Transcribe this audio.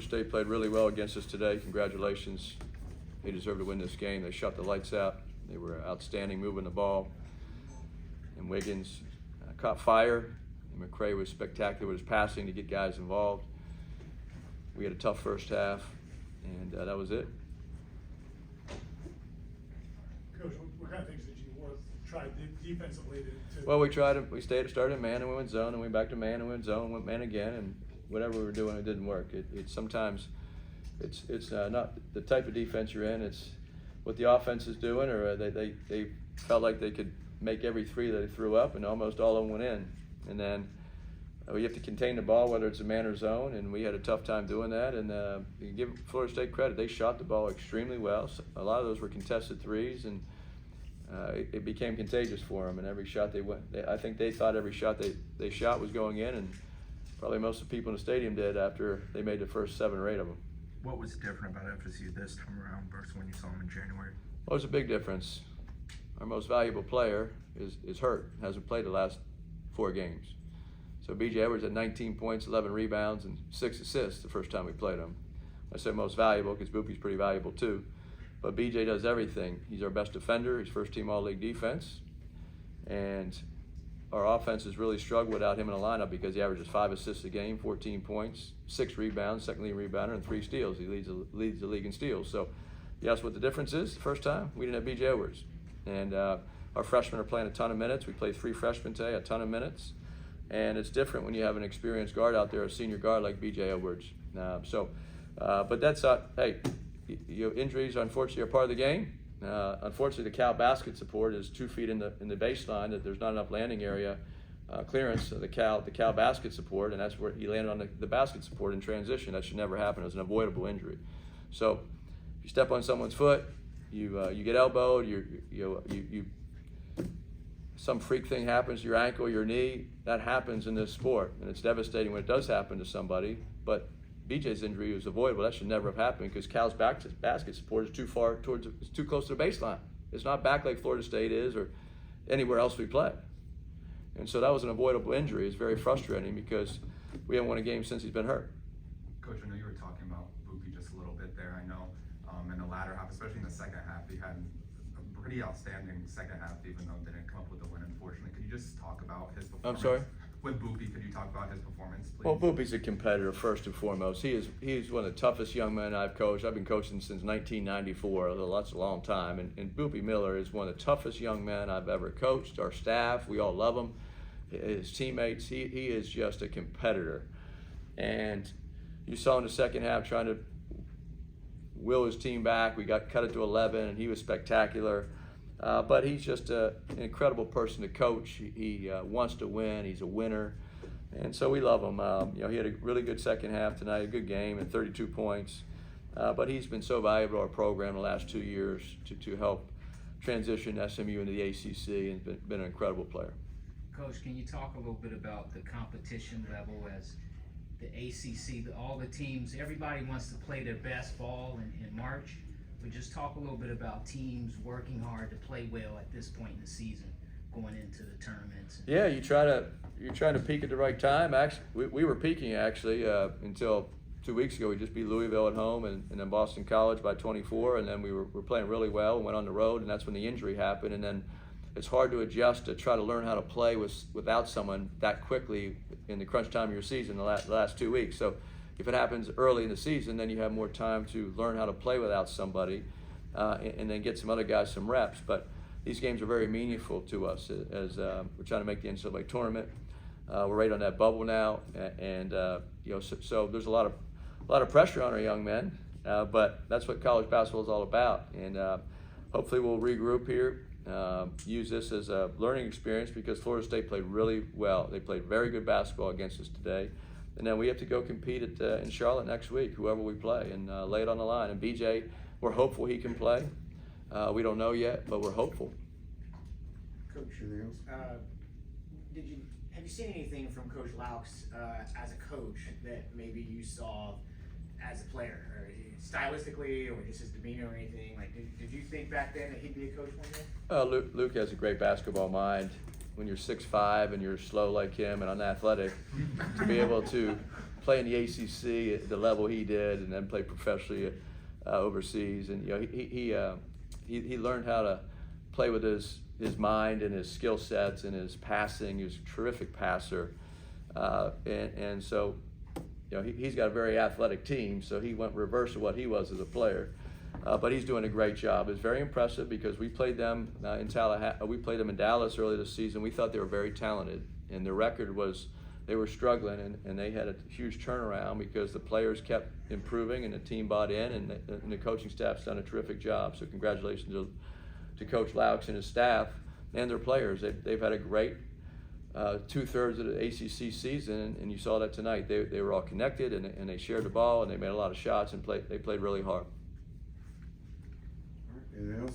State played really well against us today. Congratulations. They deserve to win this game. They shut the lights out. They were outstanding moving the ball. And Wiggins caught fire. And McCray was spectacular with his passing to get guys involved. We had a tough first half, and that was it. Coach, what kind of things did you try defensively to Well, we started in man and we went zone, and we went back to man and went zone, went man again, and whatever we were doing, it didn't work. Sometimes it's not the type of defense you're in. It's what the offense is doing, or they felt like they could make every three that they threw up, and almost all of them went in. And then you have to contain the ball, whether it's a man or zone, and we had a tough time doing that. And you give Florida State credit; they shot the ball extremely well. So a lot of those were contested threes, and it became contagious for them. And every shot I think they thought every shot they shot was going in, and probably most of the people in the stadium did after they made the first 7 or 8 of them. What was different about FSU this time around versus when you saw them in January? Well, there's a big difference. Our most valuable player is hurt, hasn't played the last 4 games. So B.J. Edwards had 19 points, 11 rebounds, and 6 assists the first time we played him. I say most valuable because Boopy's pretty valuable too. But B.J. does everything. He's our best defender. He's first team all-league defense. And our offense has really struggled without him in the lineup because he averages 5 assists a game, 14 points, 6 rebounds, second leading rebounder, and 3 steals. He leads the league in steals. So you asked what the difference is the first time? We didn't have B.J. Edwards. And our freshmen are playing a ton of minutes. We played 3 freshmen today, a ton of minutes. And it's different when you have an experienced guard out there, a senior guard like B.J. Edwards. But that's hey, injuries unfortunately are part of the game. Unfortunately, the Cal basket support is 2 feet in the baseline. That there's not enough landing area clearance of the Cal basket support, and that's where he landed on the basket support in transition. That should never happen. It was an avoidable injury. So if you step on someone's foot, you get elbowed. Some freak thing happens to your ankle, your knee. That happens in this sport, and it's devastating when it does happen to somebody. But BJ's injury was avoidable. That should never have happened because Cal's basket support is too far it's too close to the baseline. It's not back like Florida State is or anywhere else we play. And so that was an avoidable injury. It's very frustrating because we haven't won a game since he's been hurt. Coach, I know you were talking about Boopy just a little bit there. I know in the latter half, especially in the second half, he had a pretty outstanding second half, even though it didn't come up with the win, unfortunately. Could you just talk about his performance? I'm sorry? With Boopy, could you talk about his performance, please? Well, Boopy's a competitor first and foremost. He's one of the toughest young men I've coached. I've been coaching since 1994. That's a long time. And Boopy Miller is one of the toughest young men I've ever coached. Our staff, we all love him. His teammates, he is just a competitor. And you saw in the second half trying to will his team back. We got cut it to 11, and he was spectacular. But he's just an incredible person to coach. He wants to win. He's a winner, and so we love him. He had a really good second half tonight, a good game, and 32 points. But he's been so valuable to our program the last 2 years to help transition SMU into the ACC, and been an incredible player. Coach, can you talk a little bit about the competition level as the ACC, all the teams, everybody wants to play their best ball in March? But just talk a little bit about teams working hard to play well at this point in the season, going into the tournaments. Yeah, you're trying to peak at the right time. Actually, we were peaking until 2 weeks ago. We just beat Louisville at home and then Boston College by 24, and then we were playing really well and went on the road, and that's when the injury happened. And then it's hard to adjust to try to learn how to play without someone that quickly in the crunch time of your season the last 2 weeks. So if it happens early in the season, then you have more time to learn how to play without somebody and then get some other guys some reps. But these games are very meaningful to us as we're trying to make the NCAA tournament. We're right on that bubble now, and so there's a lot of pressure on our young men, but that's what college basketball is all about. And hopefully we'll regroup here, use this as a learning experience because Florida State played really well. They played very good basketball against us today. And then we have to go compete in Charlotte next week, whoever we play, and lay it on the line. And BJ, we're hopeful he can play. We don't know yet, but we're hopeful. Coach, have you seen anything from Coach Loucks as a coach that maybe you saw as a player, or stylistically, or just his demeanor or anything? Like, did you think back then that he'd be a coach one day? Luke has a great basketball mind. When you're 6'5" and you're slow like him and unathletic, to be able to play in the ACC at the level he did, and then play professionally overseas. And he learned how to play with his mind and his skill sets and his passing. He was a terrific passer, and so he's got a very athletic team. So he went reverse of what he was as a player. But he's doing a great job. It's very impressive because we played them in Tallahassee. We played them in Dallas earlier this season. We thought they were very talented, and their record was they were struggling, and they had a huge turnaround because the players kept improving and the team bought in, and the coaching staff's done a terrific job. So congratulations to Coach Loucks and his staff and their players. They've had a great 2/3 of the ACC season, and you saw that tonight. They were all connected, and they shared the ball, and they made a lot of shots, and they played really hard. Anything else?